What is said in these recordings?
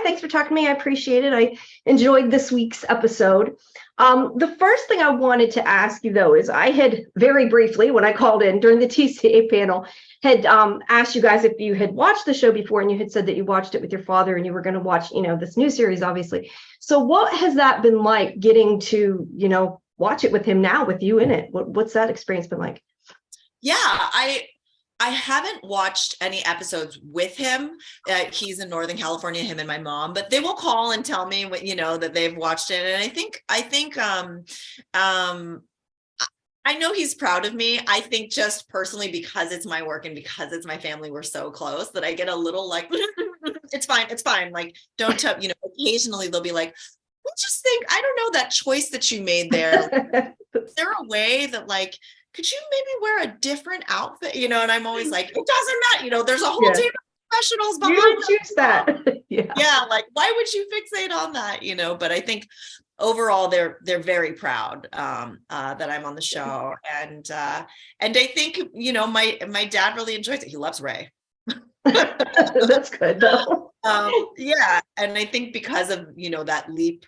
Thanks for talking to me. I appreciate it. I enjoyed this week's episode. The first thing I wanted to ask you, though, is I had very briefly, when I called in during the TCA panel, had asked you guys if you had watched the show before, and you had said that you watched it with your father and you were going to watch, this new series, obviously. So what has that been like getting to, watch it with him now with you in it? What's that experience been like? Yeah, I haven't watched any episodes with him. He's in Northern California, him and my mom, but they will call and tell me what, that they've watched it. And I think I know he's proud of me. I think just personally, because it's my work and because it's my family, we're so close that I get a little like, it's fine. Like, don't tell, occasionally they'll be like, I just think, I don't know, that choice that you made there. Is there a way that could you maybe wear a different outfit? And I'm always like, it doesn't matter. There's a whole team of professionals behind you choose that. Yeah. Like, why would you fixate on that? But I think overall they're very proud that I'm on the show. And I think, my dad really enjoys it. He loves Ray. That's good though. Yeah. And I think because of, that leap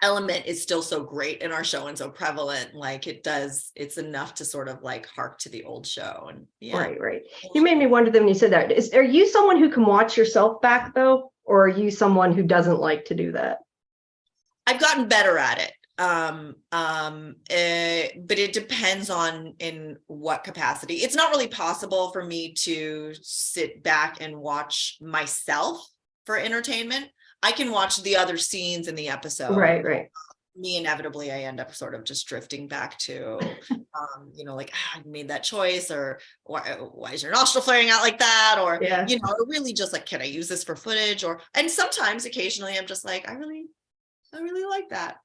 element is still so great in our show and so prevalent, it's enough to sort of hark to the old show. And Right. You made me wonder then when you said that. Are you someone who can watch yourself back though? Or are you someone who doesn't like to do that? I've gotten better at it. But it depends on in what capacity. It's not really possible for me to sit back and watch myself for entertainment. I can watch the other scenes in the episode. Right. Me, inevitably, I end up sort of just drifting back to, I made that choice, or why is your nostril flaring out like that? Or, or really just can I use this for footage? And sometimes, occasionally, I'm just like, I really like that.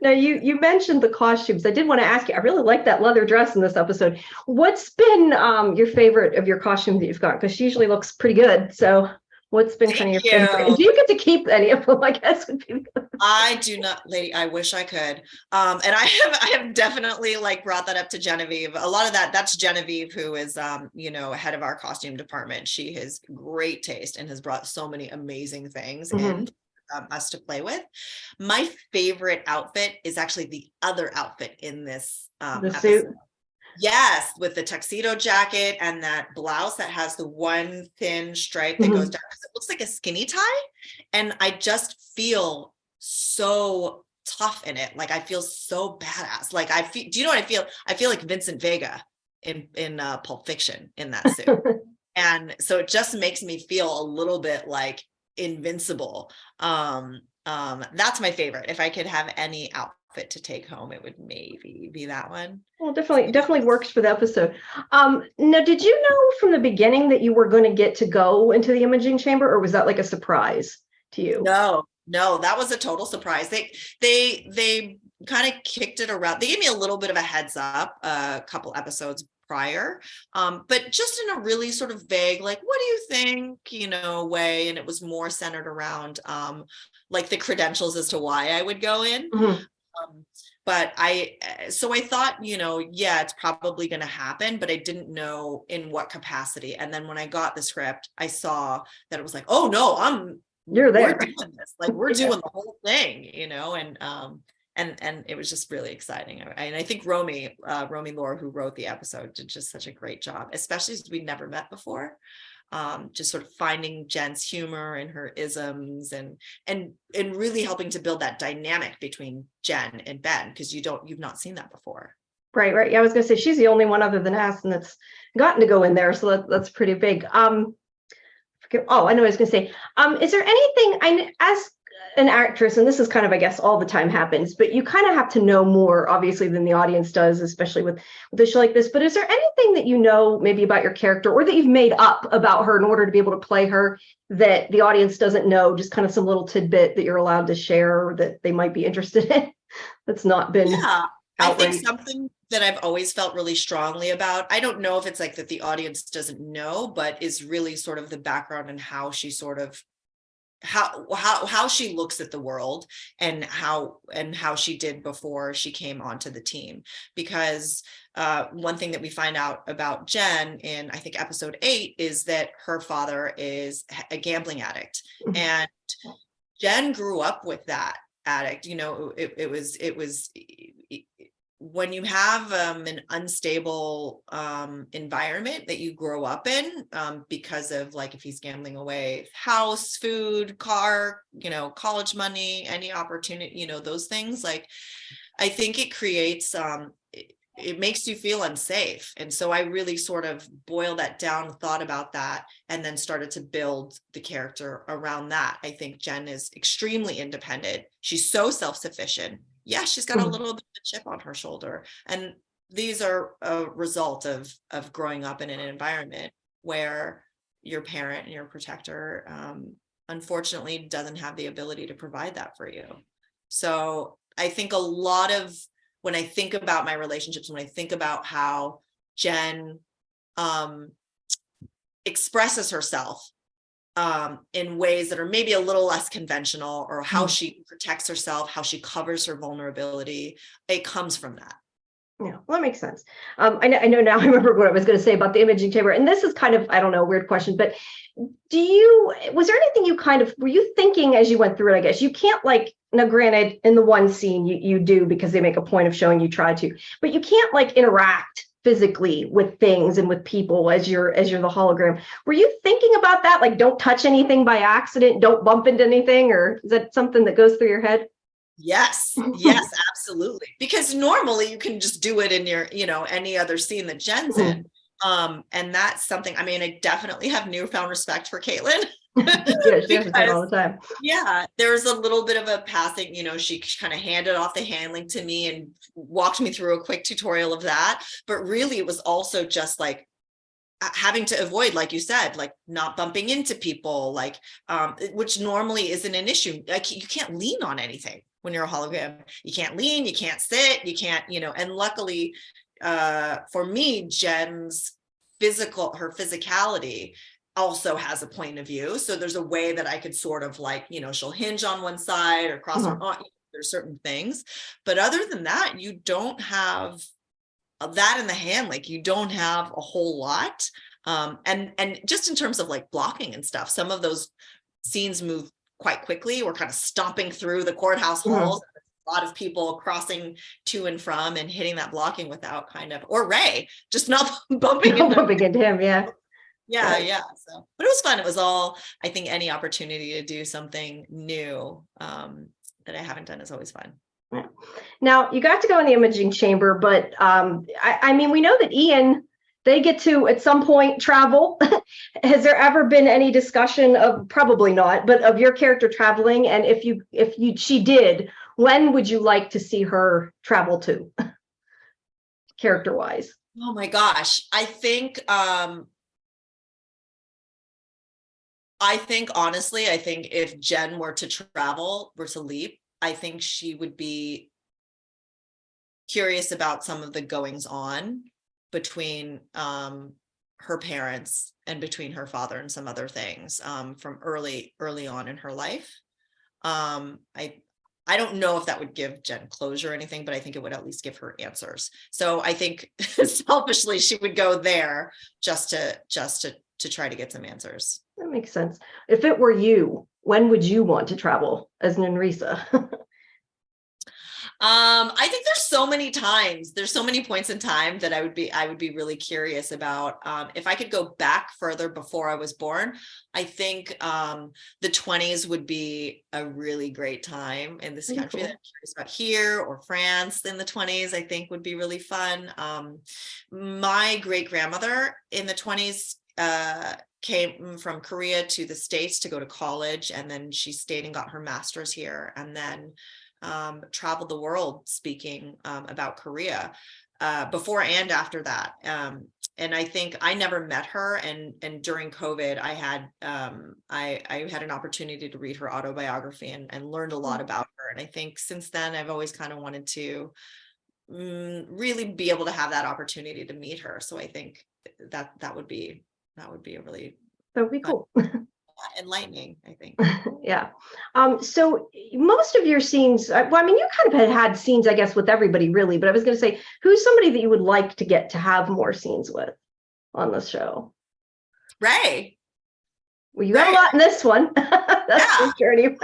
Now, you mentioned the costumes. I did want to ask you, I really like that leather dress in this episode. What's been your favorite of your costumes that you've got? Because she usually looks pretty good. So what's been kind of your favorite? And do you get to keep any of them? I guess would be good. I do not, lady. I wish I could. And I have definitely brought that up to Genevieve. A lot of that's Genevieve, who is head of our costume department. She has great taste and has brought so many amazing things in us to play with. My favorite outfit is actually the other outfit in this the suit. Yes, with the tuxedo jacket and that blouse that has the one thin stripe that goes down. It looks like a skinny tie. And I just feel so tough in it. I feel so badass. Do you know what I feel? I feel like Vincent Vega in Pulp Fiction in that suit. And so it just makes me feel a little bit invincible. That's my favorite. If I could have any outfit to take home, it would maybe be that one. Well, definitely works for the episode. Now, did you know from the beginning that you were going to get to go into the imaging chamber, or was that a surprise to you? No, that was a total surprise. They kind of kicked it around. They gave me a little bit of a heads up a couple episodes prior, but just in a really sort of vague, what do you think, way. And it was more centered around the credentials as to why I would go in. But I thought, it's probably going to happen, but I didn't know in what capacity. And then when I got the script, I saw that it was oh no, you're there. We're doing this. We're doing the whole thing, and it was just really exciting. And I think Romy Lore, who wrote the episode, did just such a great job, especially as we'd never met before. Just sort of finding Jen's humor and her isms and really helping to build that dynamic between Jen and Ben, because you've not seen that before. Right. Yeah, I was going to say she's the only one other than Aston that's gotten to go in there, so that's pretty big. I know what I was going to say. Is there anything as an actress, and this is kind of, I guess, all the time happens, but you kind of have to know more, obviously, than the audience does, especially with a show like this. But is there anything that maybe about your character, or that you've made up about her in order to be able to play her, that the audience doesn't know, just kind of some little tidbit that you're allowed to share, or that they might be interested in, that's not been I think something that I've always felt really strongly about, I don't know if it's that the audience doesn't know, but is really sort of the background and how she sort of how she looks at the world, and how she did before she came onto the team. Because one thing that we find out about Jen in, I think, episode 8 is that her father is a gambling addict, and Jen grew up with that addict. It was when you have an unstable environment that you grow up in, because of, like, if he's gambling away house, food, car, college money, any opportunity, those things, like, I think it creates it makes you feel unsafe. And so I really sort of boiled that down, thought about that, and then started to build the character around that. I think Jen is extremely independent. She's so self-sufficient. Yeah, she's got a little bit of a chip on her shoulder. And these are a result of growing up in an environment where your parent and your protector, unfortunately, doesn't have the ability to provide that for you. So I think a lot of, when I think about my relationships, when I think about how Jen expresses herself in ways that are maybe a little less conventional, or how she protects herself, how she covers her vulnerability, it comes from that. Yeah, well, that makes sense. I know now, I remember what I was going to say about the imaging chamber. And this is kind of, I don't know, weird question, but was there anything were you thinking as you went through it? I guess you can't, like, now granted, in the one scene you do, because they make a point of showing you try to, but you can't, like, interact physically with things and with people as you're the hologram. Were you thinking about that? Like, don't touch anything by accident, don't bump into anything, or is that something that goes through your head? Yes, absolutely. Because normally you can just do it in your, any other scene that Jen's in. And that's something, I mean, I definitely have newfound respect for Caitlin. Yeah, she has that all the time. Yeah, there's a little bit of a passing, she kind of handed off the handling to me and walked me through a quick tutorial of that. But really, it was also just like having to avoid, like you said, like not bumping into people, like which normally isn't an issue. Like, you can't lean on anything when you're a hologram. You can't lean, you can't sit, you can't, and luckily for me, Jen's her physicality also has a point of view. So there's a way that I could sort of, like, she'll hinge on one side or cross her arm. There's certain things, but other than that, you don't have that in the hand. Like, you don't have a whole lot. And just in terms of, like, blocking and stuff, some of those scenes move quite quickly. We're kind of stomping through the courthouse halls. A lot of people crossing to and from and hitting that blocking without or Ray just not bumping into him. Yeah. So, but it was fun. It was all, I think, any opportunity to do something new that I haven't done is always fun. Yeah. Now, you got to go in the imaging chamber, but I mean, we know that Ian, they get to at some point travel. Has there ever been any discussion of, probably not, but of your character traveling? And if she did, when would you like to see her travel to, character wise? Oh my gosh, I think honestly, I think if Jen were to leap, I think she would be curious about some of the goings on between her parents and between her father and some other things from early on in her life. I don't know if that would give Jen closure or anything, but I think it would at least give her answers. So I think selfishly she would go there just to try to get some answers. That makes sense. If it were you, when would you want to travel as Nanrisa? I think there's so many points in time that I would be really curious about. If I could go back further before I was born, I think the 20s would be a really great time in this country. Cool. That I'm curious about here, or France in the 20s, I think would be really fun. My great grandmother in the 20s came from Korea to the States to go to college, and then she stayed and got her master's here, and then traveled the world speaking about Korea before and after that. And I think I never met her, and during COVID I had an opportunity to read her autobiography and learned a lot about her. And I think since then I've always kind of wanted to really be able to have that opportunity to meet her. So I think that would be a really, that would be cool. enlightening, I think. Yeah. So most of your scenes, well, I mean, you kind of had scenes, I guess, with everybody really, but I was going to say, who's somebody that you would like to get to have more scenes with on the show? Ray. Well, you got a lot in this one. That's Yeah. for sure. Anyway.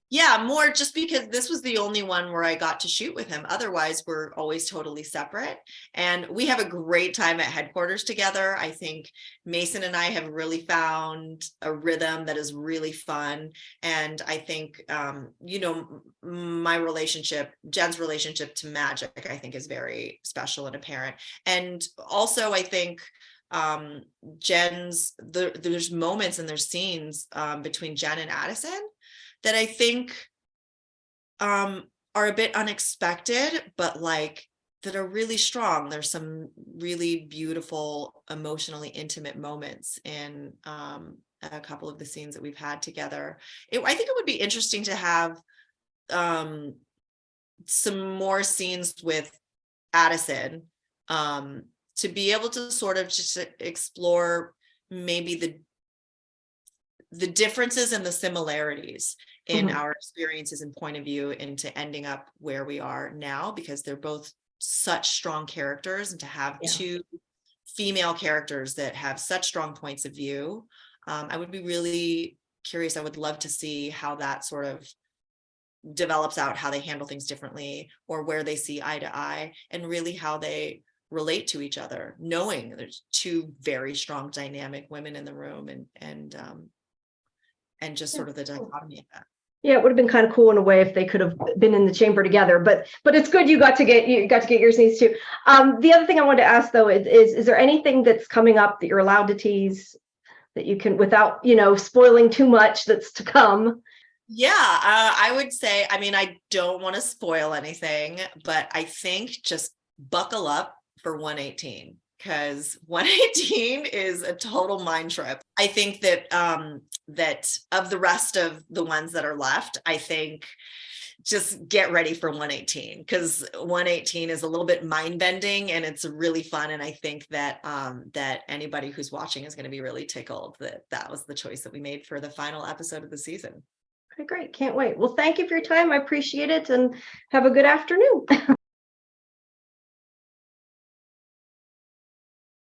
Yeah, more just because this was the only one where I got to shoot with him. Otherwise, we're always totally separate. And we have a great time at headquarters together. I think Mason and I have really found a rhythm that is really fun. And I think, my relationship, Jen's relationship to magic, I think is very special and apparent. And also, I think there's moments and there's scenes between Jen and Addison that I think are a bit unexpected, but like that are really strong. There's some really beautiful, emotionally intimate moments in a couple of the scenes that we've had together. I think it would be interesting to have some more scenes with Addison, to be able to sort of just explore maybe the differences and the similarities in our experiences and point of view into ending up where we are now, because they're both such strong characters, and to have two female characters that have such strong points of view, I would be really curious. I would love to see how that sort of develops out, how they handle things differently, or where they see eye to eye, and really how they relate to each other, knowing there's two very strong dynamic women in the room, and just sort of the dichotomy of that. Yeah, it would have been kind of cool in a way if they could have been in the chamber together, but it's good you got to get your scenes too. The other thing I wanted to ask though is there anything that's coming up that you're allowed to tease that you can, without spoiling too much, that's to come? Yeah, I would say, I mean, I don't want to spoil anything, but I think just buckle up for 118, because 118 is a total mind trip. I think that that of the rest of the ones that are left, I think just get ready for 118, because 118 is a little bit mind bending and it's really fun. And I think that that anybody who's watching is going to be really tickled that was the choice that we made for the final episode of the season. Okay, great. Can't wait. Well, thank you for your time. I appreciate it, and have a good afternoon.